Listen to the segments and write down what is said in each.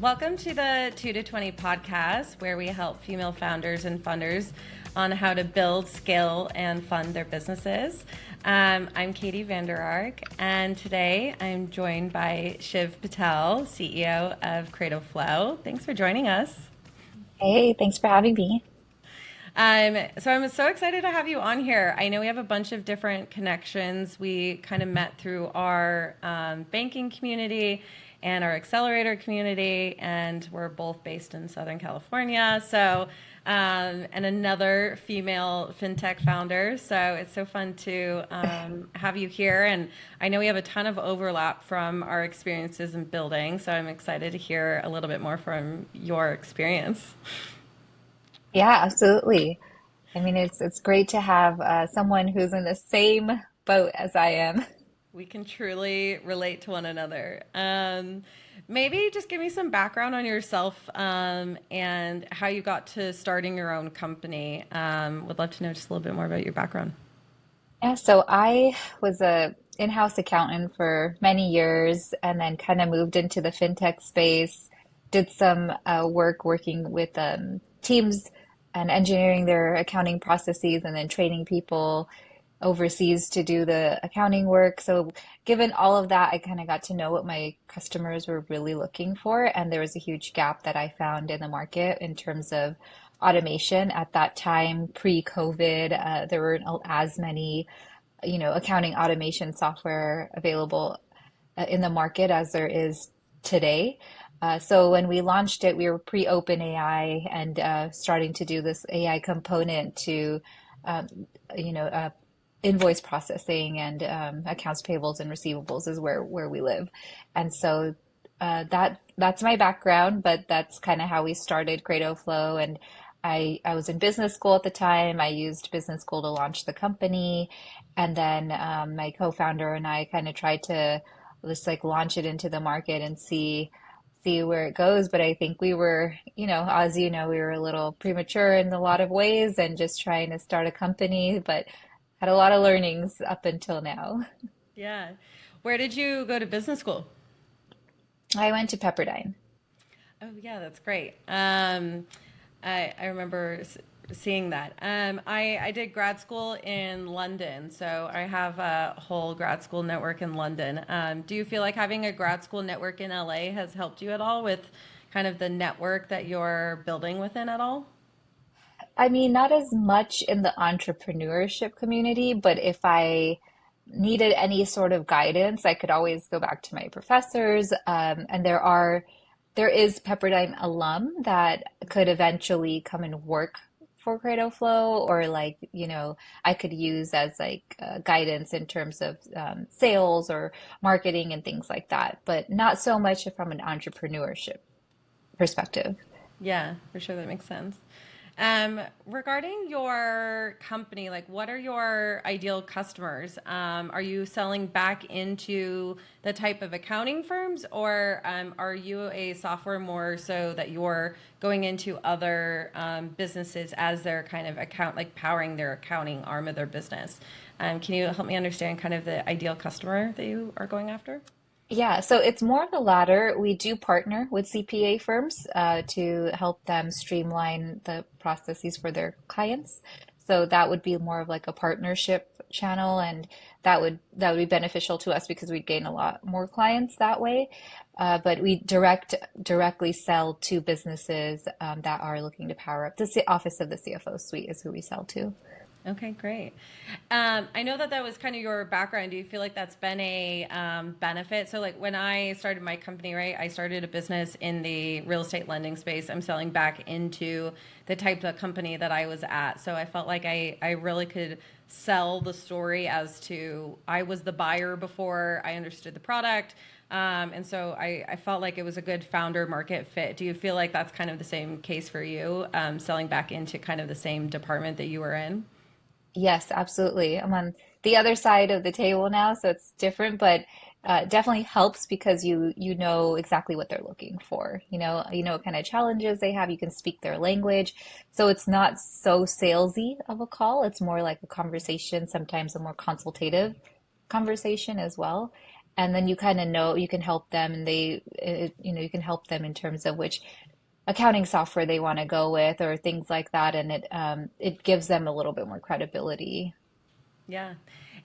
Welcome to the 2 to 20 podcast, where we help female founders and funders on how to build, scale, and fund their businesses. I'm Katie Vander Ark, and today I'm joined by Shiv Patel, CEO of Cratoflow. Thanks for joining us. Hey, thanks for having me. So I'm so excited to have you on here. I know we have a bunch of different connections. We kind of met through our banking community and our accelerator community, and we're both based in Southern California. So, and another female fintech founder. So it's so fun to have you here. And I know we have a ton of overlap from our experiences in building. So I'm excited to hear a little bit more from your experience. Yeah, absolutely. I mean, it's great to have someone who's in the same boat as I am. We can truly relate to one another. Maybe just give me some background on yourself and how you got to starting your own company. Would love to know just a little bit more about your background. Yeah, so I was a in-house accountant for many years and then kind of moved into the fintech space, did some work working with teams and engineering their accounting processes and then training people overseas to do the accounting work. So given all of that, I kind of got to know what my customers were really looking for. And there was a huge gap that I found in the market in terms of automation. At that time, pre-COVID, there weren't as many, accounting automation software available in the market as there is today. So when we launched it, we were pre-open AI and starting to do this AI component to, um, you know, uh, invoice processing and accounts payables and receivables is where we live. And so that's my background, but that's kind of how we started Cratoflow. And I was in business school at the time. I used business school to launch the company. And then my co-founder and I kind of tried to just like launch it into the market and see where it goes. But I think we were, as you know, we were a little premature in a lot of ways and just trying to start a company, but had a lot of learnings up until now. Yeah. Where did you go to business school? I went to Pepperdine. Oh, yeah, that's great. I remember seeing that. I did grad school in London, so I have a whole grad school network in London. Do you feel like having a grad school network in LA has helped you at all with kind of the network that you're building within at all? I mean, not as much in the entrepreneurship community, but if I needed any sort of guidance, I could always go back to my professors. And there is Pepperdine alum that could eventually come and work for Cradleflow, or like, I could use as like guidance in terms of sales or marketing and things like that, but not so much from an entrepreneurship perspective. Yeah, for sure, that makes sense. Regarding your company, like what are your ideal customers? Are you selling back into the type of accounting firms, or are you a software more so that you're going into other businesses as their kind of account, like powering their accounting arm of their business? Can you help me understand kind of the ideal customer that you are going after? Yeah, so it's more of the latter. We do partner with CPA firms to help them streamline the processes for their clients. So that would be more of like a partnership channel, and that would be beneficial to us because we'd gain a lot more clients that way. But we directly sell to businesses that are looking to power up. Office of the CFO suite is who we sell to. Okay, great. I know that that was kind of your background. Do you feel like that's been a benefit? So, like when I started my company, right, I started a business in the real estate lending space. I'm selling back into the type of company that I was at. So I felt like I really could sell the story as to I was the buyer before I understood the product. And so I felt like it was a good founder market fit. Do you feel like that's kind of the same case for you, selling back into kind of the same department that you were in? Yes, absolutely. I'm on the other side of the table now, so it's different, but definitely helps because you know exactly what they're looking for. You know what kind of challenges they have. You can speak their language, so it's not so salesy of a call. It's more like a conversation, sometimes a more consultative conversation as well. And then you kind of know you can help them, and you can help them in terms of which accounting software they want to go with or things like that, and it gives them a little bit more credibility. Yeah.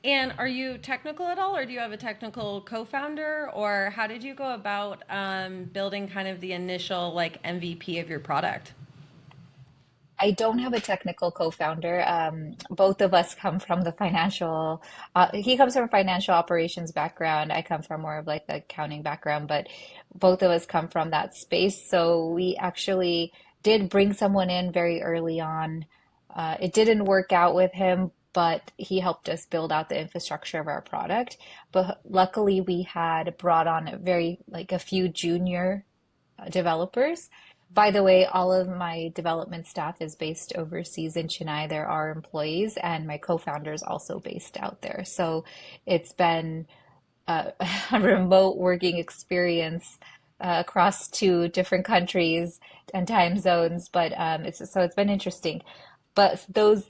And are you technical at all, or do you have a technical co-founder, or how did you go about building kind of the initial like MVP of your product? I don't have a technical co-founder. Both of us come from the financial, he comes from a financial operations background. I come from more of like the accounting background, but both of us come from that space. So we actually did bring someone in very early on. It didn't work out with him, but he helped us build out the infrastructure of our product. But luckily, we had brought on like a few junior developers. By the way, all of my development staff is based overseas in Chennai. There are employees, and my co-founder is also based out there. So it's been a remote working experience across two different countries and time zones, but it's been interesting. But those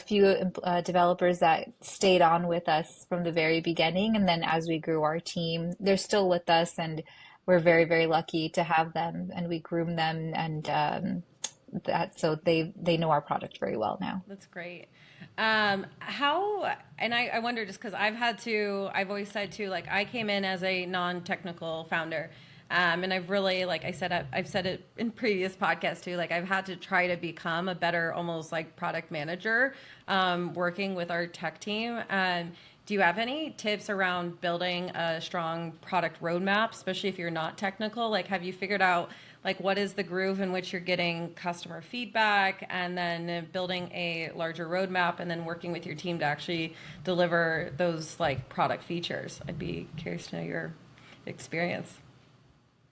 few developers that stayed on with us from the very beginning, and then as we grew our team, they're still with us, and we're very, very lucky to have them. And we groom them, and that so they know our product very well now. That's great. How, and I wonder just because I've always said too, like I came in as a non-technical founder. And I've really, like I said, I've said it in previous podcasts too, like I've had to try to become a better, almost like product manager, working with our tech team. Do you have any tips around building a strong product roadmap, especially if you're not technical? Like, have you figured out like what is the groove in which you're getting customer feedback, and then building a larger roadmap, and then working with your team to actually deliver those like product features? I'd be curious to know your experience.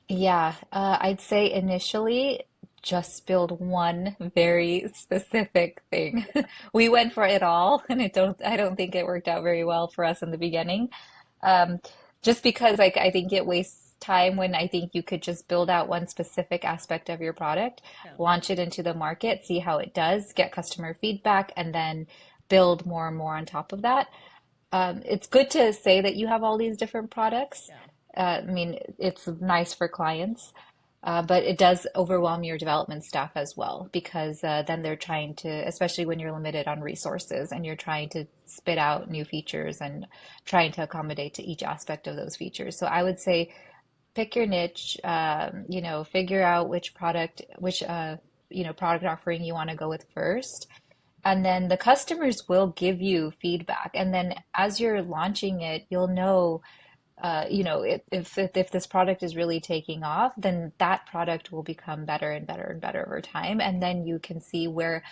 Yeah, I'd say initially just build one very specific thing. We went for it all, and I don't think it worked out very well for us in the beginning. Um, just because like I think it wastes time when I think you could just build out one specific aspect of your product, Yeah. launch it into the market, see how it does, get customer feedback, and then build more and more on top of that. It's good to say that you have all these different products. Yeah. I mean, it's nice for clients, but it does overwhelm your development staff as well because then they're trying to, especially when you're limited on resources and you're trying to spit out new features and trying to accommodate to each aspect of those features. So I would say pick your niche, figure out which product offering you want to go with first. And then the customers will give you feedback. And then as you're launching it, you'll know if this product is really taking off, then that product will become better and better and better over time. And then you can see where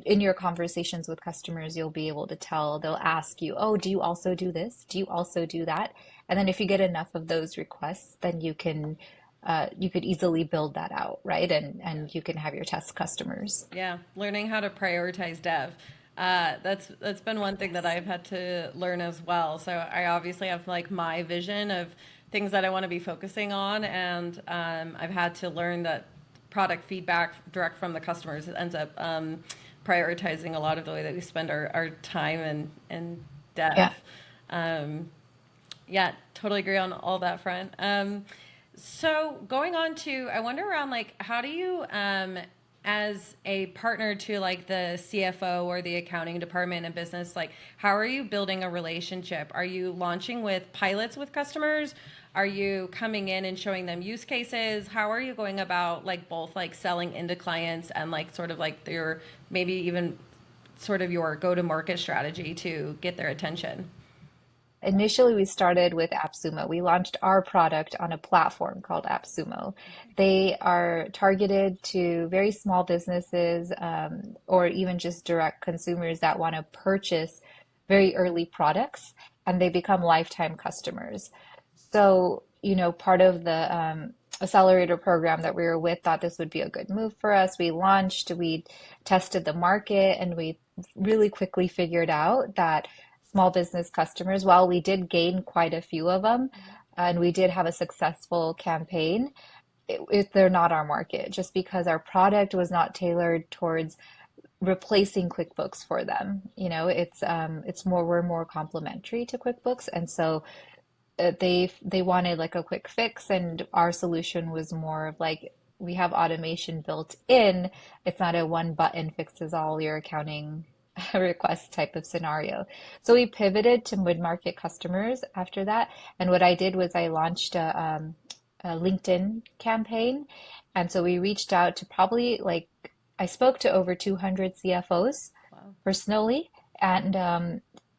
in your conversations with customers, you'll be able to tell, they'll ask you, oh, do you also do this? Do you also do that? And then if you get enough of those requests, then you could easily build that out, right? And you can have your test customers. Yeah, learning how to prioritize dev. That's been one thing that Yes. I've had to learn as well. So I obviously have like my vision of things that I want to be focusing on, and I've had to learn that product feedback direct from the customers ends up prioritizing a lot of the way that we spend our time and dev. Yeah. Um, yeah, totally agree on all that front. So going on to, I wonder around like, how do you, as a partner to like the CFO or the accounting department in business, like how are you building a relationship? Are you launching with pilots with customers? Are you coming in and showing them use cases? How are you going about like both like selling into clients and like sort of like your maybe even sort of your go-to-market strategy to get their attention? Initially, we started with AppSumo. We launched our product on a platform called AppSumo. They are targeted to very small businesses, or even just direct consumers that want to purchase very early products, and they become lifetime customers. So, part of the accelerator program that we were with thought this would be a good move for us. We launched, we tested the market, and we really quickly figured out that small business customers, while we did gain quite a few of them, and we did have a successful campaign, they're not our market just because our product was not tailored towards replacing QuickBooks for them. It's more we're more complementary to QuickBooks, and so they wanted like a quick fix, and our solution was more of like we have automation built in. It's not a one button fixes all your accounting request type of scenario. So we pivoted to mid-market customers after that. And what I did was I launched a LinkedIn campaign. And so we reached out to probably like I spoke to over 200 CFOs Wow. personally, and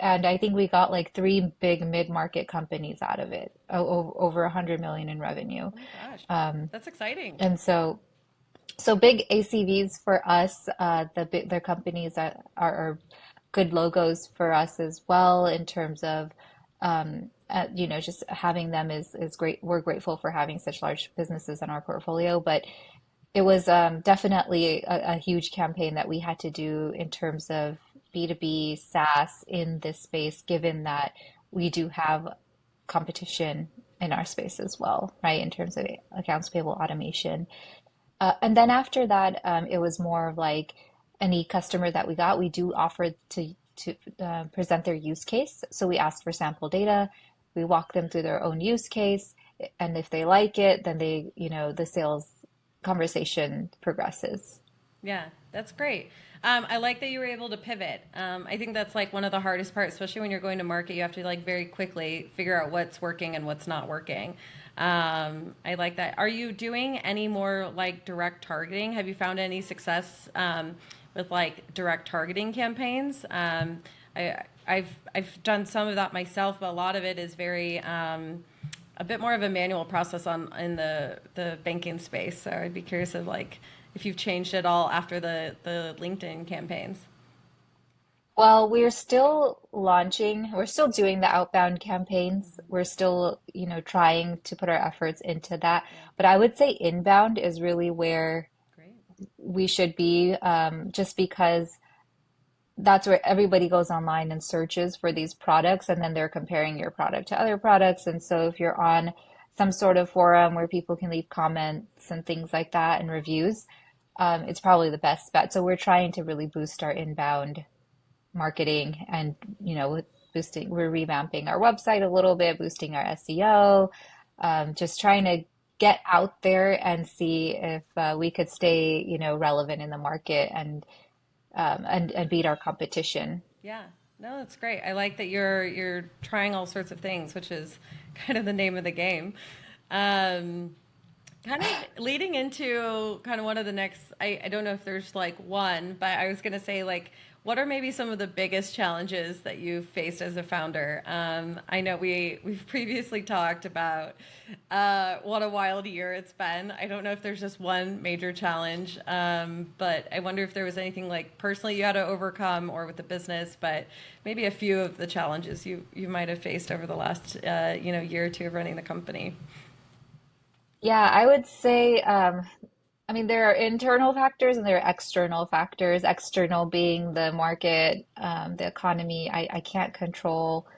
I think we got like three big mid-market companies out of it, over 100 million in revenue. Oh my gosh. Um, That's exciting. and so big ACVs for us. The companies that are good logos for us as well in terms of just having them is great. We're grateful for having such large businesses in our portfolio, but it was definitely a huge campaign that we had to do in terms of B2B SaaS in this space, given that we do have competition in our space as well, right? In terms of accounts payable automation. And then after that, it was more of like any customer that we got, we do offer to present their use case. So we ask for sample data, we walk them through their own use case, and if they like it, then the sales conversation progresses. Yeah, that's great. I like that you were able to pivot. I think that's like one of the hardest parts, especially when you're going to market. You have to like very quickly figure out what's working and what's not working. I like that. Are you doing any more like direct targeting? Have you found any success with like direct targeting campaigns? I've done some of that myself, but a lot of it is very a bit more of a manual process in the banking space. So I'd be curious of like if you've changed at all after the LinkedIn campaigns. Well, we're still launching, we're still doing the outbound campaigns. We're still, trying to put our efforts into that. Yeah, But I would say inbound is really where great. we should be, just because that's where everybody goes online and searches for these products, and then they're comparing your product to other products. And so if you're on some sort of forum where people can leave comments and things like that and reviews, it's probably the best bet. So we're trying to really boost our inbound marketing, and with boosting, we're revamping our website a little bit, boosting our SEO, just trying to get out there and see if we could stay relevant in the market, and beat our competition. Yeah. No, that's great. I like that you're trying all sorts of things, which is kind of the name of the game. Um, Kind of leading into kind of one of the next, I don't know if there's like one, but I was going to say like, what are maybe some of the biggest challenges that you've faced as a founder? I know we've previously talked about what a wild year it's been. I don't know if there's just one major challenge, but I wonder if there was anything like personally you had to overcome or with the business, but maybe a few of the challenges you might have faced over the last year or two of running the company. Yeah, I would say, I mean, there are internal factors and there are external factors. External being the market, the economy. I can't control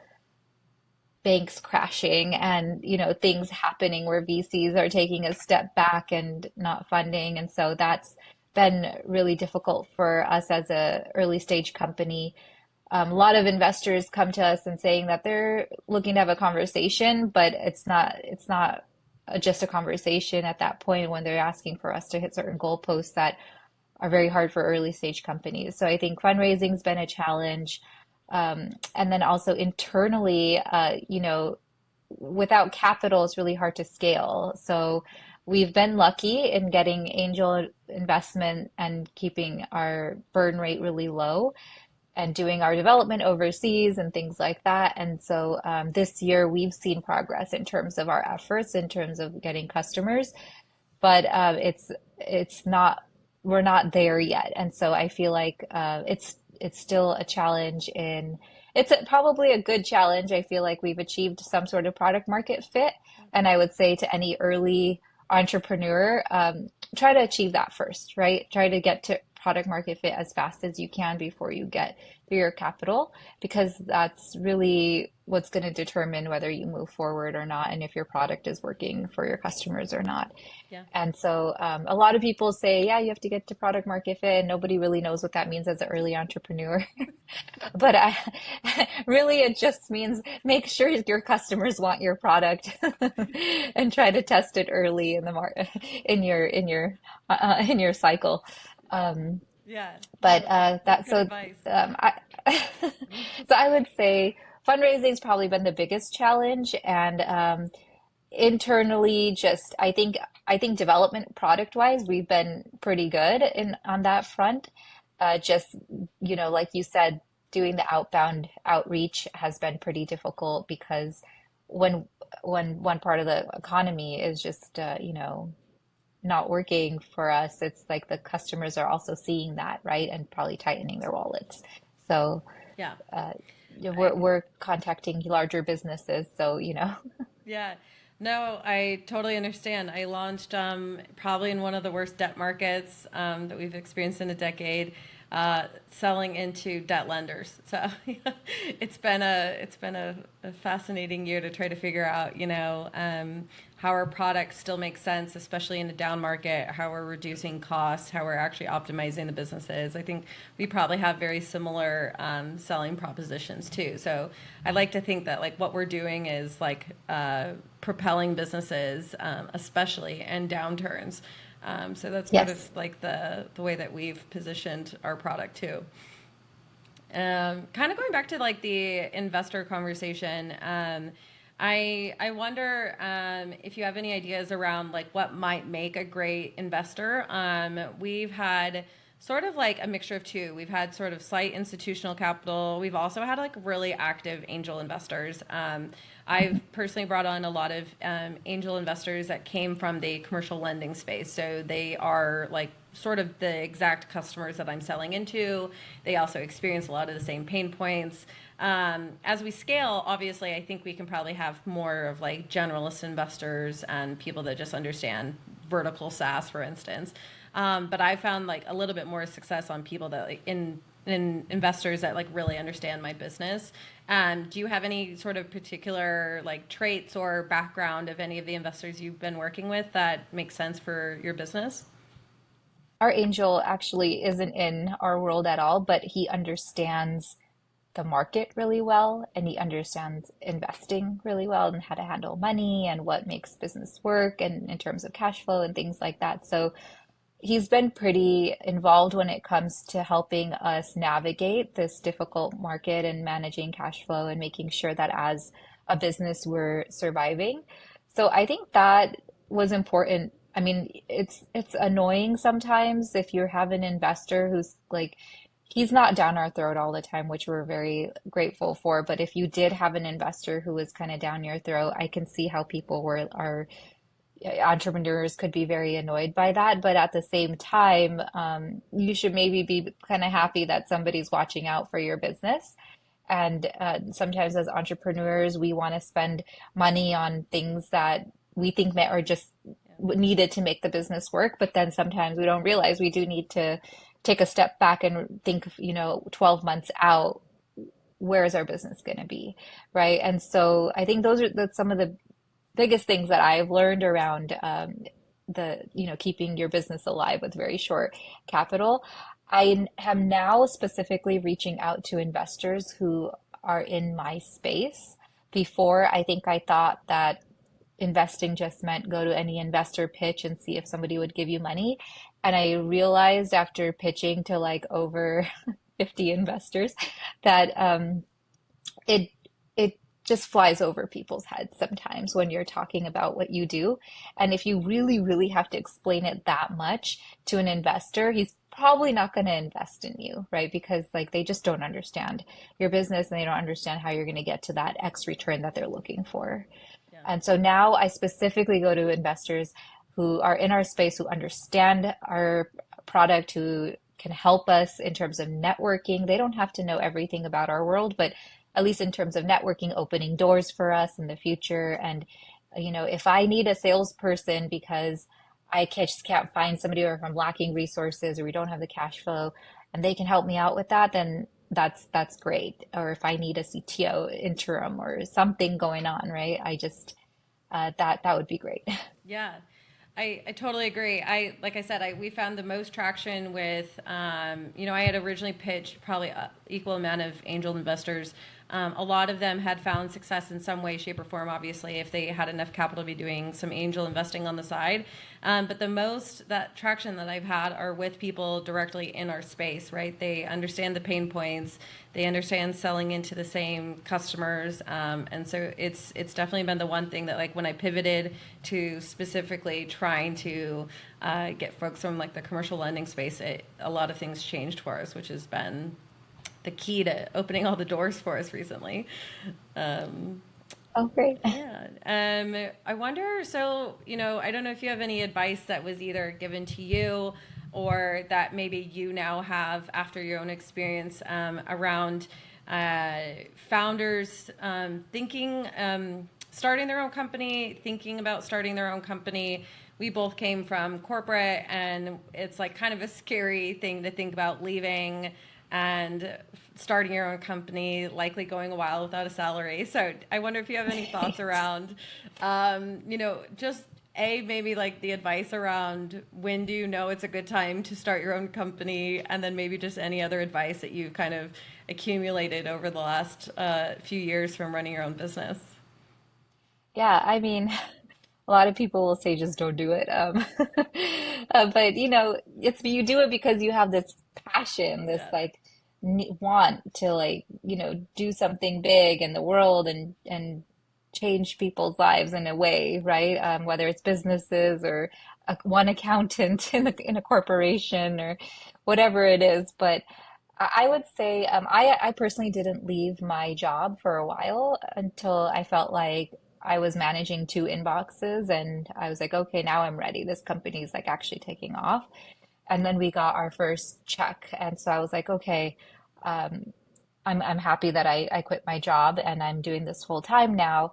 banks crashing and, things happening where VCs are taking a step back and not funding. And so that's been really difficult for us as a early stage company. A lot of investors come to us and saying that they're looking to have a conversation, but it's not just a conversation at that point when they're asking for us to hit certain goalposts that are very hard for early stage companies. So I think fundraising's been a challenge. And then also internally, without capital, it's really hard to scale. So we've been lucky in getting angel investment and keeping our burn rate really low, and doing our development overseas and things like that. And so this year we've seen progress in terms of our efforts, in terms of getting customers, but it's not, we're not there yet. And so I feel like it's still a challenge probably a good challenge. I feel like we've achieved some sort of product market fit. And I would say to any early entrepreneur, try to achieve that first, right? Try to get to product market fit as fast as you can before you get through your capital, because that's really what's going to determine whether you move forward or not, and if your product is working for your customers or not. Yeah. And so a lot of people say, yeah, you have to get to product market fit, and nobody really knows what that means as an early entrepreneur. But really, it just means make sure your customers want your product and try to test it early in the market in your cycle. Um, Yeah. but No, that's that good so advice. I so I would say fundraising's probably been the biggest challenge, and internally, just I think development product wise, we've been pretty good in on that front. Just like you said, doing the outbound outreach has been pretty difficult because when one part of the economy is just not working for us, it's like the customers are also seeing that, right? And probably tightening their wallets. So Yeah. uh, yeah, I we're contacting larger businesses, so Yeah. No, I totally understand. I launched probably in one of the worst debt markets that we've experienced in a decade, selling into debt lenders. So it's been a fascinating year to try to figure out, how our products still make sense, especially in a down market, how we're reducing costs, how we're actually optimizing the businesses. I think we probably have very similar selling propositions too. So I like to think that like what we're doing is like propelling businesses, especially in downturns. So that's sort of yes. like the way that we've positioned our product too. Kind of going back to like the investor conversation, I wonder if you have any ideas around like what might make a great investor. We've had sort of like a mixture of two. We've had sort of slight institutional capital. We've also had like really active angel investors. I've personally brought on a lot of angel investors that came from the commercial lending space. So they are like sort of the exact customers that I'm selling into. They also experience a lot of the same pain points. As we scale, obviously, I think we can probably have more of like generalist investors and people that just understand vertical SaaS, for instance. But I found like a little bit more success on people that like in investors that like really understand my business. Do you have any sort of particular like traits or background of any of the investors you've been working with that make sense for your business? Our angel actually isn't in our world at all, but he understands the market really well, and he understands investing really well and how to handle money and what makes business work and in terms of cash flow and things like that. So he's been pretty involved when it comes to helping us navigate this difficult market and managing cash flow and making sure that as a business we're surviving. So I think that was important. I mean, it's annoying sometimes if you have an investor who's like he's not down our throat all the time, which we're very grateful for. But if you did have an investor who was kind of down your throat, I can see how people were are entrepreneurs could be very annoyed by that. But at the same time, you should maybe be kind of happy that somebody's watching out for your business. And sometimes as entrepreneurs, we want to spend money on things that we think are just needed to make the business work. But then sometimes we don't realize we do need to take a step back and think, 12 months out, where is our business going to be? Right. And so I think that's some of the biggest things that I've learned around keeping your business alive with very short capital. I am now specifically reaching out to investors who are in my space. Before, I think I thought that investing just meant go to any investor pitch and see if somebody would give you money. And I realized after pitching to like over 50 investors that it it just flies over people's heads sometimes when you're talking about what you do. And if you really, really have to explain it that much to an investor, he's probably not going to invest in you, right? Because like they just don't understand your business and they don't understand how you're going to get to that X return that they're looking for. Yeah. And so now I specifically go to investors who are in our space, who understand our product, who can help us in terms of networking. They don't have to know everything about our world, but at least in terms of networking, opening doors for us in the future. And, if I need a salesperson because I just can't find somebody, or if I'm lacking resources or we don't have the cash flow and they can help me out with that, then that's great. Or if I need a CTO interim or something going on, right? I just that would be great. Yeah, I totally agree. Like I said, we found the most traction with, I had originally pitched probably equal amount of angel investors. A lot of them had found success in some way, shape, or form, obviously, if they had enough capital to be doing some angel investing on the side. But the most that traction that I've had are with people directly in our space, right? They understand the pain points, they understand selling into the same customers, and so it's definitely been the one thing that, like, when I pivoted to specifically trying to get folks from like the commercial lending space, a lot of things changed for us, which has been the key to opening all the doors for us recently. Um, Oh, great. yeah. I wonder, so, I don't know if you have any advice that was either given to you or that maybe you now have after your own experience around founders thinking, starting their own company, thinking about starting their own company. We both came from corporate, and it's like kind of a scary thing to think about leaving and starting your own company, likely going a while without a salary. So I wonder if you have any thoughts around, just maybe like the advice around when do you know it's a good time to start your own company, and then maybe just any other advice that you've kind of accumulated over the last few years from running your own business. Yeah, I mean, a lot of people will say just don't do it. But it's you do it because you have this passion, this Yeah. like want to like, do something big in the world and change people's lives in a way, right? Whether it's businesses or one accountant in a corporation or whatever it is. But I would say I personally didn't leave my job for a while until I felt like I was managing two inboxes and I was like, okay, now I'm ready. This company's like actually taking off. And then we got our first check. And so I was like, okay, um, I'm happy that I quit my job and I'm doing this full time now.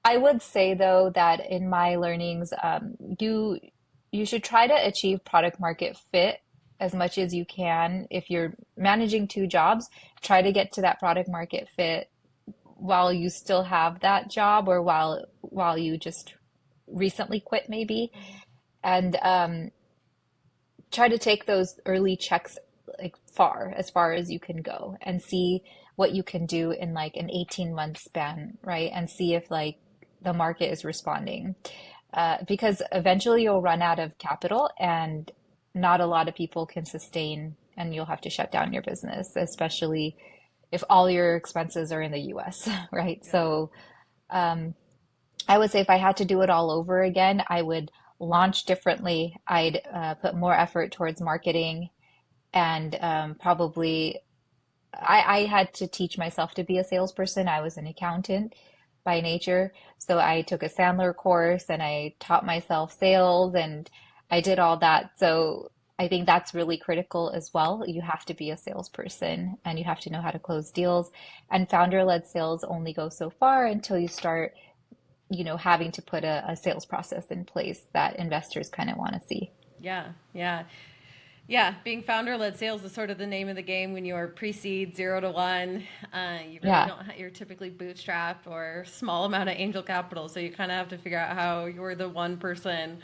I would say though that in my learnings, you should try to achieve product market fit as much as you can. If you're managing two jobs, try to get to that product market fit while you still have that job or while you just recently quit maybe. And try to take those early checks like as far as you can go and see what you can do in like an 18-month span, right? And see if like the market is responding. Because eventually you'll run out of capital and not a lot of people can sustain and you'll have to shut down your business, especially if all your expenses are in the US, right? Yeah. So I would say if I had to do it all over again, I would launch differently. I'd put more effort towards marketing and probably I had to teach myself to be a salesperson. I was an accountant by nature. So I took a Sandler course and I taught myself sales and I did all that. So I think that's really critical as well. You have to be a salesperson and you have to know how to close deals. And founder-led sales only go so far until you start, having to put a sales process in place that investors kind of want to see. Yeah. Yeah. Yeah, being founder-led sales is sort of the name of the game when you're pre-seed 0 to 1. You really Yeah. don't. You're typically bootstrapped or small amount of angel capital, so you kind of have to figure out how you're the one person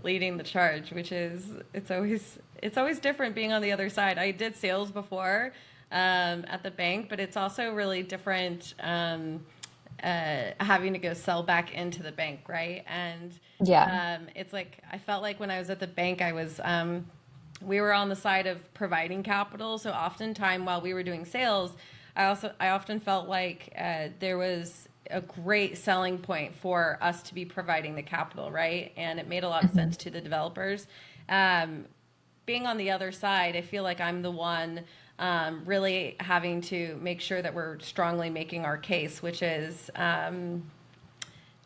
leading the charge, which is it's always different being on the other side. I did sales before at the bank, but it's also really different having to go sell back into the bank, right? And Yeah. it's like I felt like when I was at the bank, we were on the side of providing capital. So oftentimes while we were doing sales, I often felt like there was a great selling point for us to be providing the capital, right? And it made a lot of Mhm. sense to the developers. Um, Being on the other side, I feel like I'm the one really having to make sure that we're strongly making our case, which is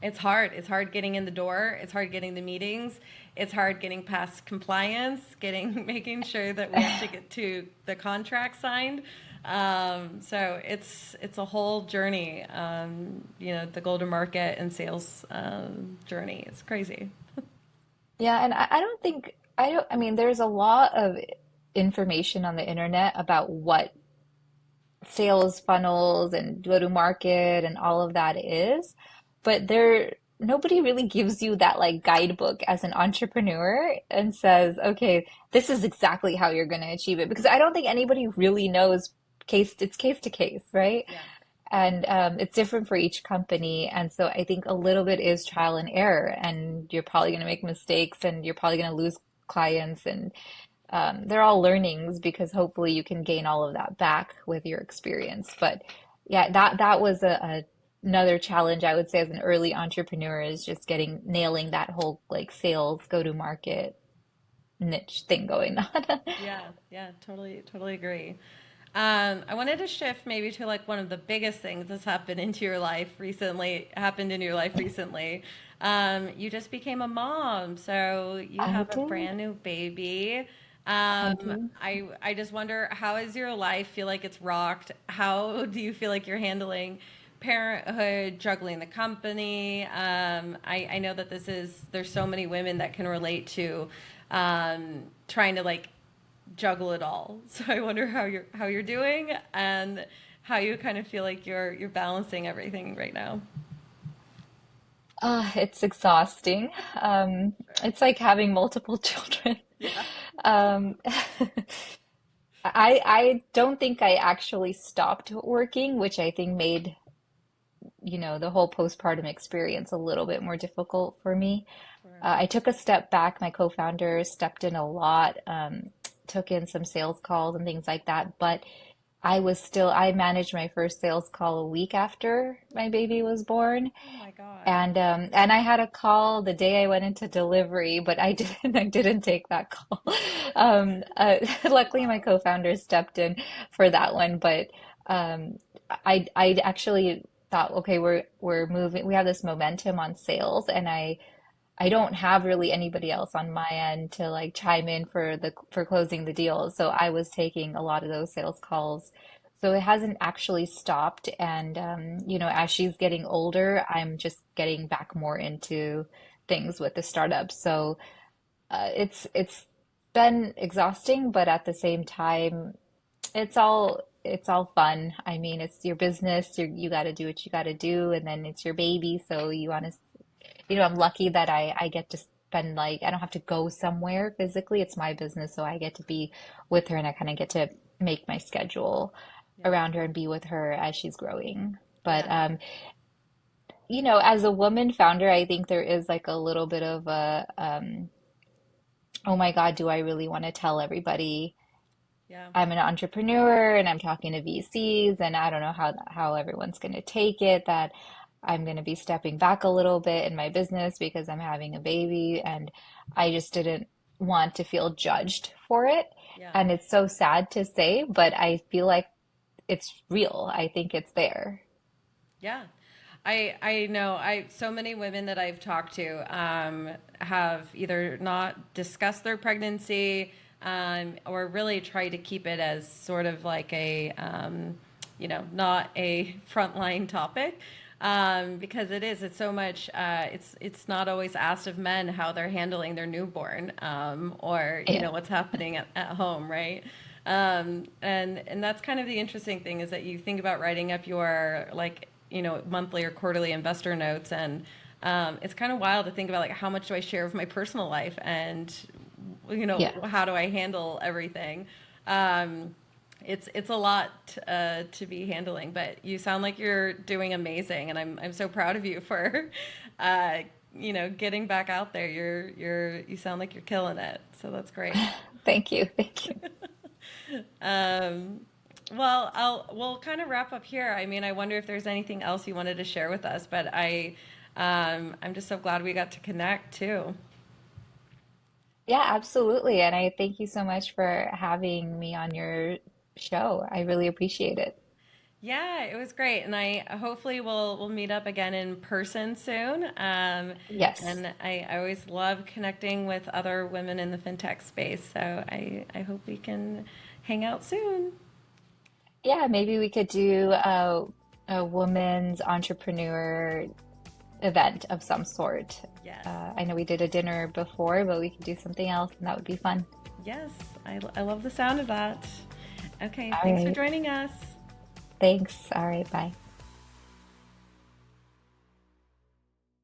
it's hard. It's hard getting in the door. It's hard getting the meetings. It's hard getting past compliance, getting making sure that we actually get to the contract signed. So it's a whole journey. The golden market and sales journey. It's crazy. Yeah, and I mean, there's a lot of information on the internet about what sales funnels and go to market and all of that is, but nobody really gives you that like guidebook as an entrepreneur and says, okay, this is exactly how you're going to achieve it. Because I don't think anybody really knows it's case to case, right? Yeah. And it's different for each company. And so I think a little bit is trial and error, and you're probably going to make mistakes and you're probably going to lose clients, and they're all learnings because hopefully you can gain all of that back with your experience. But yeah, that was another challenge I would say as an early entrepreneur is just nailing that whole like sales go to market niche thing going on. Yeah, yeah, totally agree. I wanted to shift maybe to like one of the biggest things that's happened in your life recently. You just became a mom, so you I have a do. brand new baby. I do. I just wonder, how is your life feel like it's rocked? How do you feel like you're handling parenthood, juggling the company? I know that there's so many women that can relate to trying to like juggle it all. So I wonder how you're doing and how you kind of feel like you're balancing everything right now. It's exhausting. It's like having multiple children. Yeah. Um, I don't think I actually stopped working, which I think made, the whole postpartum experience a little bit more difficult for me. Sure. I took a step back. My co-founder stepped in a lot, took in some sales calls and things like that. But I managed my first sales call a week after my baby was born. Oh my God. And I had a call the day I went into delivery, but I didn't take that call. Luckily my Wow. co-founder stepped in for that one, but I actually thought, okay, we're moving, we have this momentum on sales, and I don't have really anybody else on my end to like chime in for closing the deals. So I was taking a lot of those sales calls. So it hasn't actually stopped. And as she's getting older, I'm just getting back more into things with the startup. So it's been exhausting, but at the same time, it's all fun. I mean, it's your business. You got to do what you got to do, and then it's your baby, so you want to I'm lucky that I get to spend like, I don't have to go somewhere physically. It's my business, so I get to be with her and I kind of get to make my schedule Yeah. around her and be with her as she's growing. But Yeah. as a woman founder, I think there is like a little bit of oh my God, do I really want to tell everybody Yeah. I'm an entrepreneur and I'm talking to VCs and I don't know how everyone's going to take it, that I'm going to be stepping back a little bit in my business because I'm having a baby, and I just didn't want to feel judged for it. Yeah. And it's so sad to say, but I feel like it's real. I think it's there. Yeah. I know so many women that I've talked to have either not discussed their pregnancy or really tried to keep it as sort of like a not a frontline topic, because it's so much, it's not always asked of men how they're handling their newborn, or Yeah. what's happening at home, right? And that's kind of the interesting thing, is that you think about writing up your like monthly or quarterly investor notes, and it's kind of wild to think about like how much do I share of my personal life, and Yeah. how do I handle everything. um, it's a lot to be handling, but you sound like you're doing amazing, and I'm so proud of you for uh, getting back out there. You sound like you're killing it, so that's great. Thank you. Thank you. Um, well, we'll kind of wrap up here. I mean, I wonder if there's anything else you wanted to share with us, but I'm just so glad we got to connect too. Yeah, absolutely. And I thank you so much for having me on your show. I really appreciate it. Yeah, it was great, and I hopefully we'll meet up again in person soon. Yes. And I always love connecting with other women in the fintech space, so I hope we can hang out soon. Yeah, maybe we could do a woman's entrepreneur event of some sort. Yes. I know we did a dinner before, but we could do something else and that would be fun. Yes. I love the sound of that. Okay. All Thanks for right. joining us. Thanks. All right. Bye.